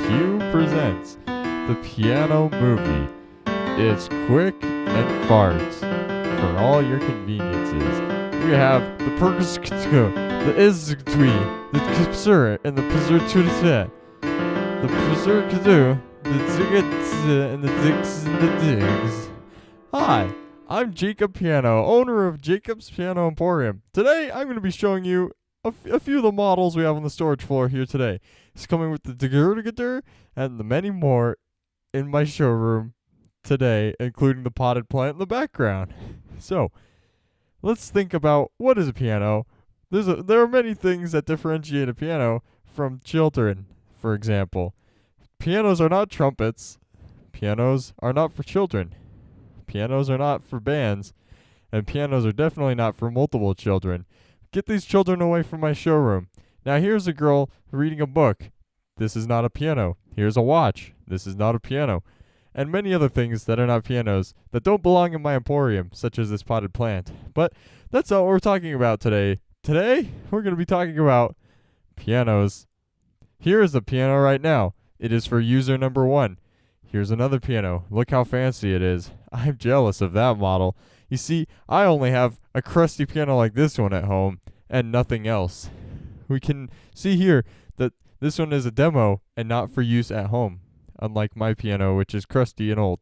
Q presents the piano movie. It's quick and farts for all your conveniences. We have the perkskutsko, the izgtwi, the kipsur, and the pazurturse. The pazurkadu, the zigats, and the digs and the digs. Hi, I'm Jacob Piano, owner of Jacob's Piano Emporium. Today, I'm going to be showing you a few of the models we have on the storage floor here today. It's coming with the digger and the many more in my showroom today, including the potted plant in the background. So, let's think about what is a piano. There are many things that differentiate a piano from children, for example. Pianos are not trumpets. Pianos are not for children. Pianos are not for bands. And pianos are definitely not for multiple children. Get these children away from my showroom. Now here's a girl reading a book. This is not a piano. Here's a watch. This is not a piano. And many other things that are not pianos that don't belong in my emporium, such as this potted plant. But that's not what we're talking about today. Today, we're going to be talking about pianos. Here is the piano right now. It is for user number 1. Here's another piano. Look how fancy it is. I'm jealous of that model. You see, I only have a crusty piano like this one at home and nothing else. We can see here that this one is a demo and not for use at home, unlike my piano, which is crusty and old.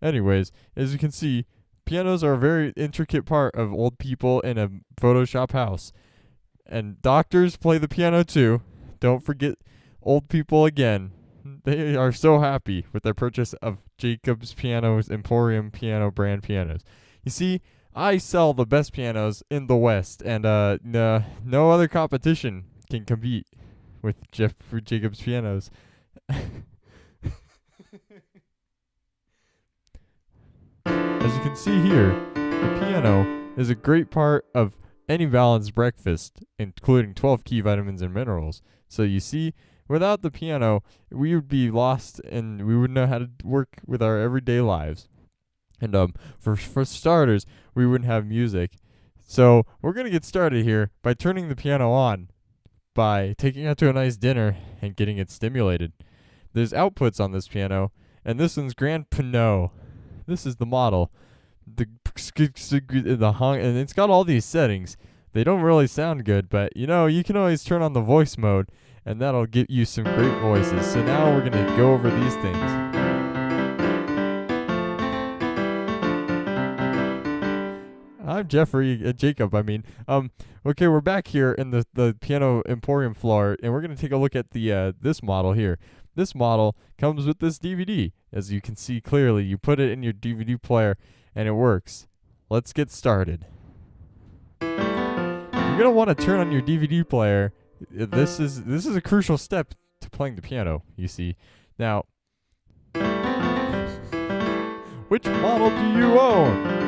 Anyways, as you can see, pianos are a very intricate part of old people in a Photoshop house. And doctors play the piano too. Don't forget old people again. They are so happy with their purchase of Jacob's Piano's Emporium piano brand pianos. You see, I sell the best pianos in the West, and no other competition can compete with Jacob's Pianos. As you can see here, the piano is a great part of any balanced breakfast, including 12 key vitamins and minerals. So you see, without the piano, we would be lost and we wouldn't know how to work with our everyday lives. And for starters, we wouldn't have music. So we're going to get started here by turning the piano on, by taking it out to a nice dinner and getting it stimulated. There's outputs on this piano, and this one's Grand Piano. This is the model. And it's got all these settings. They don't really sound good, but you can always turn on the voice mode, and that'll get you some great voices. So now we're going to go over these things. I'm Jacob. Okay, we're back here in the Piano Emporium floor, and we're going to take a look at the this model here. This model comes with this DVD. As you can see clearly, you put it in your DVD player, and it works. Let's get started. You're going to want to turn on your DVD player. This is a crucial step to playing the piano, you see. Now, which model do you own?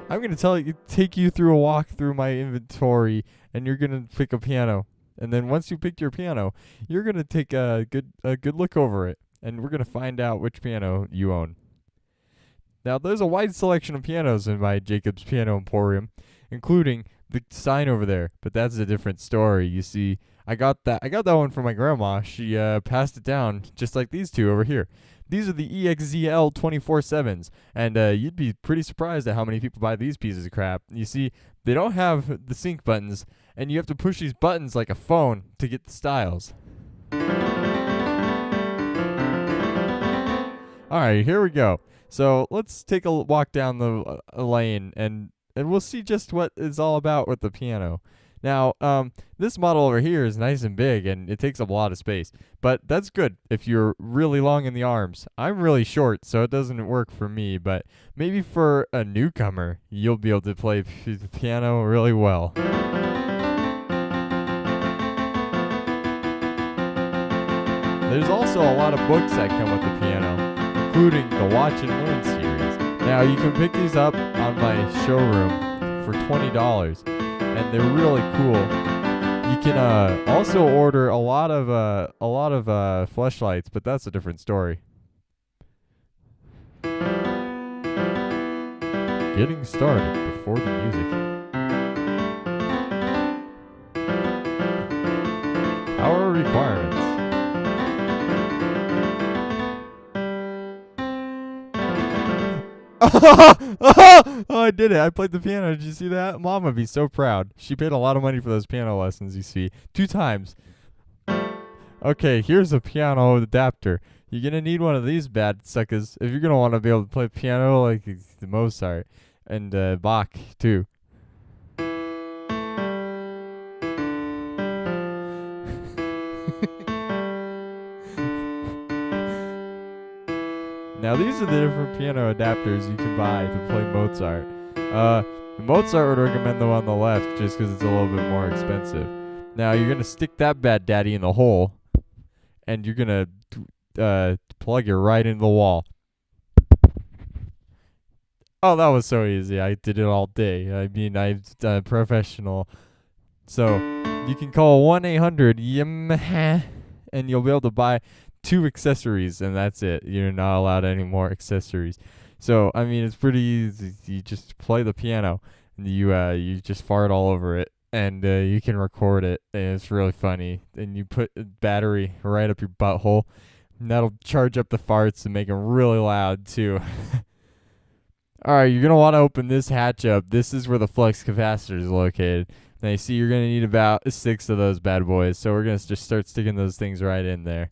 I'm going to take you through a walk through my inventory, and you're going to pick a piano. And then once you pick your piano, you're going to take a good look over it, and we're going to find out which piano you own. Now, there's a wide selection of pianos in my Jacob's Piano Emporium, including the sign over there, but that's a different story. You see, I got that one from my grandma. She passed it down just like these two over here. These are the EXZL 24/7s, and you'd be pretty surprised at how many people buy these pieces of crap. You see, they don't have the sync buttons, and you have to push these buttons like a phone to get the styles. Alright, here we go. So let's take a walk down the lane, and we'll see just what it's all about with the piano. Now, this model over here is nice and big, and it takes up a lot of space. But that's good if you're really long in the arms. I'm really short, so it doesn't work for me. But maybe for a newcomer, you'll be able to play the piano really well. There's also a lot of books that come with the piano, including the Watch and Learn series. Now, you can pick these up on my showroom for $20. And they're really cool. You can also order a lot of fleshlights, but that's a different story. Getting started before the music. Power requirements. Oh, I did it. I played the piano. Did you see that? Mom would be so proud. She paid a lot of money for those piano lessons, you see. 2 times. Okay, here's a piano adapter. You're going to need one of these bad suckers if you're going to want to be able to play piano like the Mozart and Bach, too. Now, these are the different piano adapters you can buy to play Mozart. The Mozart would recommend the one on the left just because it's a little bit more expensive. Now, you're going to stick that bad daddy in the hole, and you're going to plug it right into the wall. Oh, that was so easy. I did it all day. I mean, I'm a professional. So, you can call 1-800-Yamaha, and you'll be able to buy 2 accessories, and that's it. You're not allowed any more accessories. So, I mean, it's pretty easy. You just play the piano, and you just fart all over it, and you can record it, and it's really funny. And you put a battery right up your butthole, and that'll charge up the farts and make them really loud, too. Alright, you're going to want to open this hatch up. This is where the flux capacitor is located. Now, you see, you're going to need about 6 of those bad boys, so we're going to just start sticking those things right in there.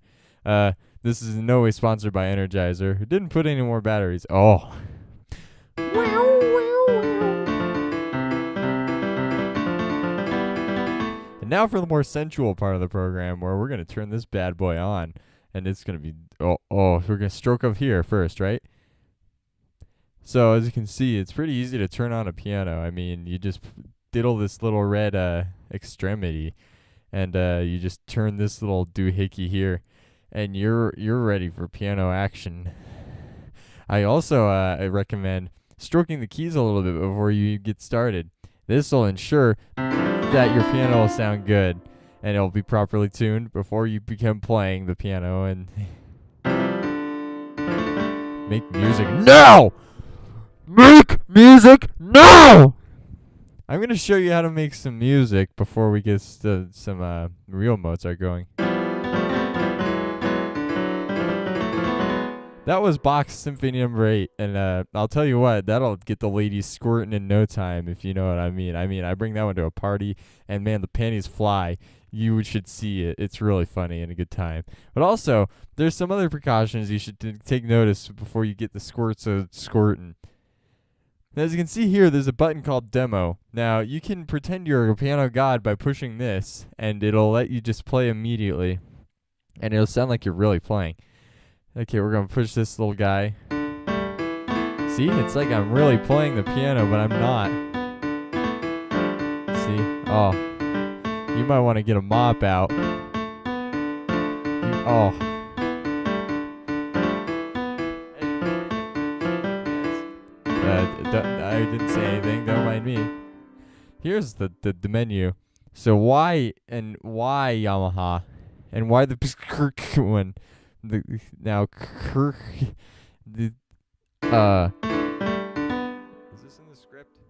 This is in no way sponsored by Energizer, who didn't put any more batteries. Oh. And now for the more sensual part of the program, where we're going to turn this bad boy on. And it's going to be, we're going to stroke up here first, right? So, as you can see, it's pretty easy to turn on a piano. I mean, you just diddle this little red extremity, and you just turn this little doohickey here, and you're ready for piano action. I also I recommend stroking the keys a little bit before you get started. This will ensure that your piano will sound good, and it'll be properly tuned before you begin playing the piano and make music now! Make music now! I'm going to show you how to make some music before we get some real Mozart going. That was Bach's Symphony No. 8, and I'll tell you what, that'll get the ladies squirting in no time, if you know what I mean. I bring that one to a party, and man, the panties fly. You should see it. It's really funny and a good time. But also, there's some other precautions you should take notice before you get the squirts squirting. As you can see here, there's a button called Demo. Now, you can pretend you're a piano god by pushing this, and it'll let you just play immediately. And it'll sound like you're really playing. Okay, we're going to push this little guy. See, it's like I'm really playing the piano, but I'm not. See? Oh. You might want to get a mop out. I didn't say anything. Don't mind me. Here's the menu. So why Yamaha? And why the one? Now is this in the script?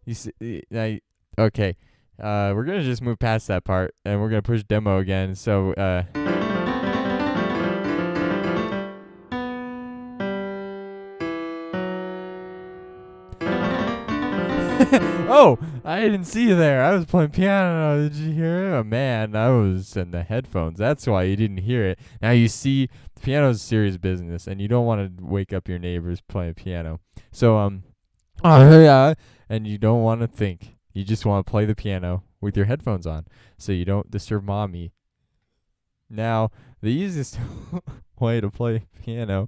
You see, okay. We're gonna just move past that part, and we're gonna push demo again. So oh, I didn't see you there. I was playing piano. Did you hear it? Oh, man, I was in the headphones. That's why you didn't hear it. Now, you see, the piano is serious business, and you don't want to wake up your neighbors playing piano. So, and you don't want to think. You just want to play the piano with your headphones on so you don't disturb mommy. Now, the easiest way to play piano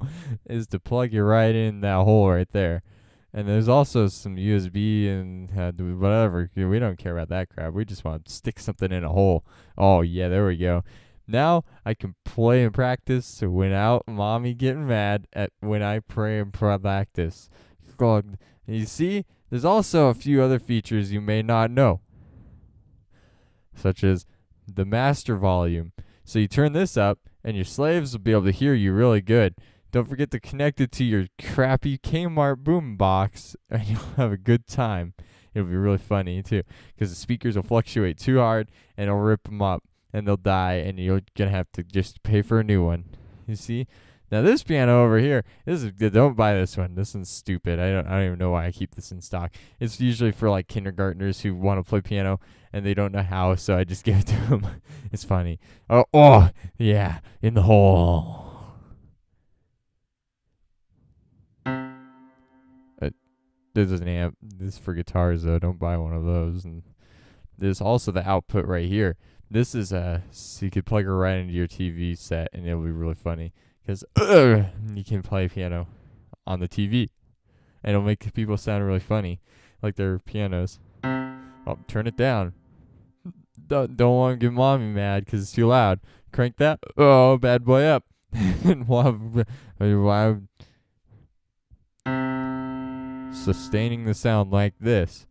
is to plug it right in that hole right there. And there's also some USB and whatever. We don't care about that crap. We just want to stick something in a hole. Oh, yeah, there we go. Now I can play and practice without mommy getting mad at when I pray and practice. You see, there's also a few other features you may not know, such as the master volume. So you turn this up, and your slaves will be able to hear you really good. Don't forget to connect it to your crappy Kmart boombox, and you'll have a good time. It'll be really funny, too, because the speakers will fluctuate too hard, and it'll rip them up, and they'll die, and you're going to have to just pay for a new one. You see? Now this piano over here, don't buy this one. This one's stupid. I don't even know why I keep this in stock. It's usually for like kindergartners who want to play piano and they don't know how, so I just give it to them. It's funny. Oh, yeah, in the hole. This is an amp. This is for guitars though. Don't buy one of those. And there's also the output right here. This is so you could plug it right into your TV set, and it'll be really funny because you can play piano on the TV, and it'll make people sound really funny, like their pianos. Oh, turn it down. Don't want to get mommy mad because it's too loud. Crank that. Oh, bad boy up. And sustaining the sound like this.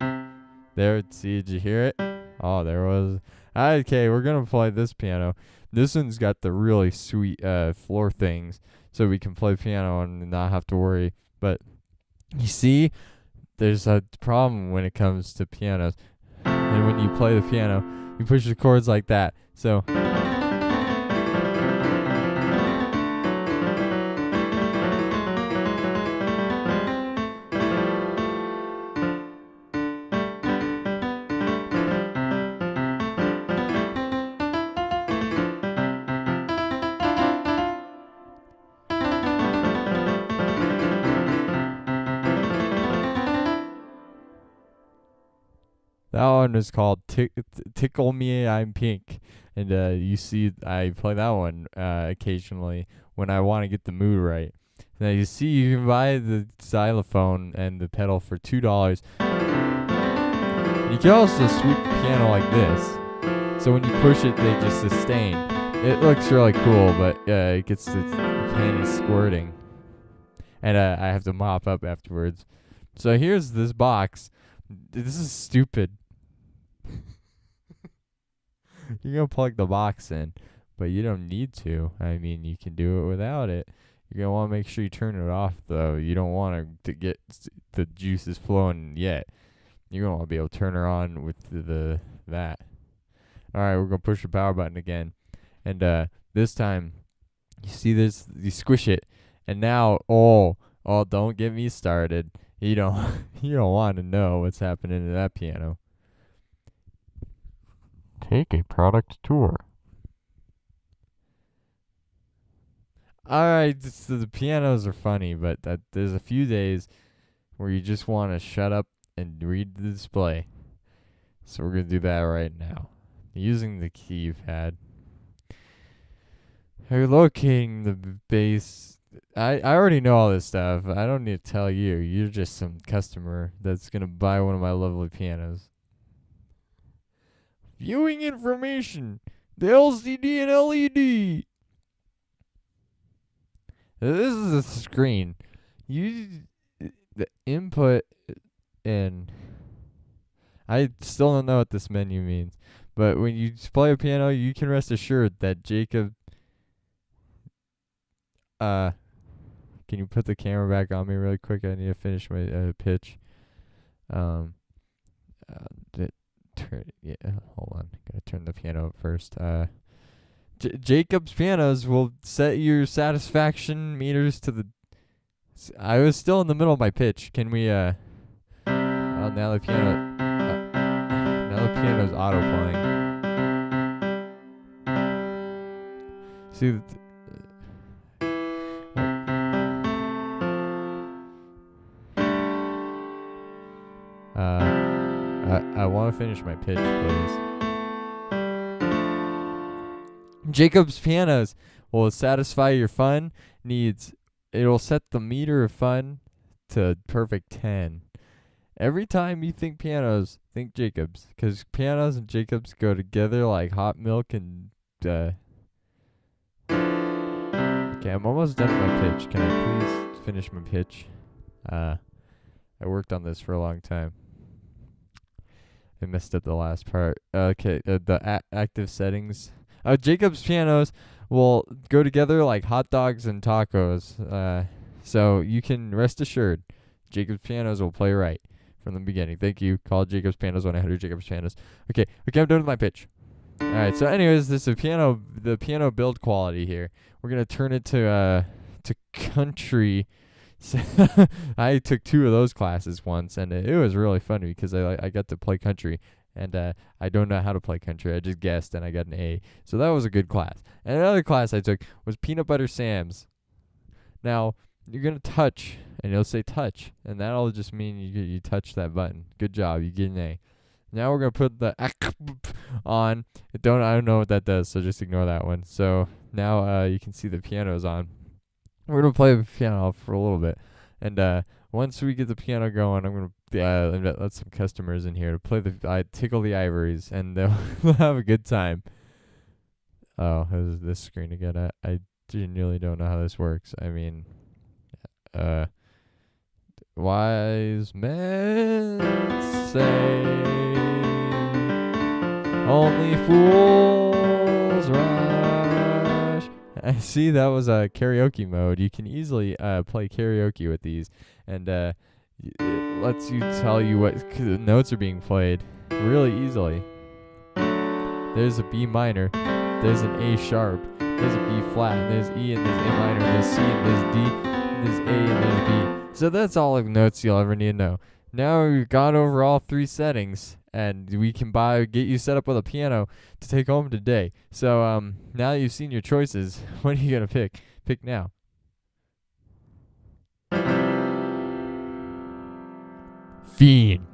There, see, did you hear it? Oh, there was. Okay, we're gonna play this piano. This one's got the really sweet floor things, so we can play piano and not have to worry. But you see, there's a problem when it comes to pianos. And when you play the piano, you push the chords like that. So that one is called Tickle Me, I'm Pink. And you see, I play that one occasionally when I want to get the mood right. Now you see, you can buy the xylophone and the pedal for $2. You can also sweep the piano like this. So when you push it, they just sustain. It looks really cool, but it gets the panty squirting. And I have to mop up afterwards. So here's this box. This is stupid. You're going to plug the box in, but you don't need to. I mean, you can do it without it. You're going to want to make sure you turn it off, though. You don't want to get the juices flowing yet. You're going to want to be able to turn her on with that. All right, we're going to push the power button again. And this time, you see this, you squish it. And now, don't get me started. You don't want to know what's happening to that piano. Take a product tour. Alright, so the pianos are funny, but there's a few days where you just want to shut up and read the display. So we're going to do that right now. Using the keypad. Locating the bass. I already know all this stuff. I don't need to tell you. You're just some customer that's going to buy one of my lovely pianos. Viewing information. The LCD and LED. This is a screen. The input and I still don't know what this menu means. But when you play a piano, you can rest assured that Jacob can you put the camera back on me really quick? I need to finish my pitch. Hold on. Gotta turn the piano up first. Jacob's pianos will set your satisfaction meters to the. I was still in the middle of my pitch. Can we? Now the piano. Now the piano's auto playing. See. I want to finish my pitch, please. Jacob's pianos will satisfy your fun needs. It will set the meter of fun to perfect 10. Every time you think pianos, think Jacob's. Because pianos and Jacob's go together like hot milk and... Okay, I'm almost done with my pitch. Can I please finish my pitch? I worked on this for a long time. I messed up the last part. Okay, the active settings. Jacob's pianos will go together like hot dogs and tacos. So you can rest assured, Jacob's pianos will play right from the beginning. Thank you. Call Jacob's Pianos 1-800 Jacob's Pianos. Okay, I'm done with my pitch. All right. So, anyways, this is the piano build quality here. We're gonna turn it to to country. So I took 2 of those classes once, and it was really fun because I got to play country, and I don't know how to play country. I just guessed, and I got an A. So that was a good class. And another class I took was Peanut Butter Sam's. Now, you're going to touch, and you'll say touch, and that'll just mean you touch that button. Good job. You get an A. Now we're going to put the on. I don't know what that does, so just ignore that one. So now you can see the piano's on. We're going to play the piano for a little bit. And once we get the piano going, I'm going to let some customers in here to play Tickle the Ivories, and they'll have a good time. Oh, this screen again. I genuinely don't know how this works. I mean, wise men say only fools rush. I see that was a karaoke mode. You can easily play karaoke with these, and it lets you tell you what notes are being played really easily. There's a B minor, there's an A sharp, there's a B flat, and there's E, and there's A minor, and there's C, and there's D, and there's A, and there's B. So that's all the notes you'll ever need to know. Now we've gone over all 3 settings, and we can get you set up with a piano to take home today. So now that you've seen your choices, what are you gonna pick? Pick now. Fiend.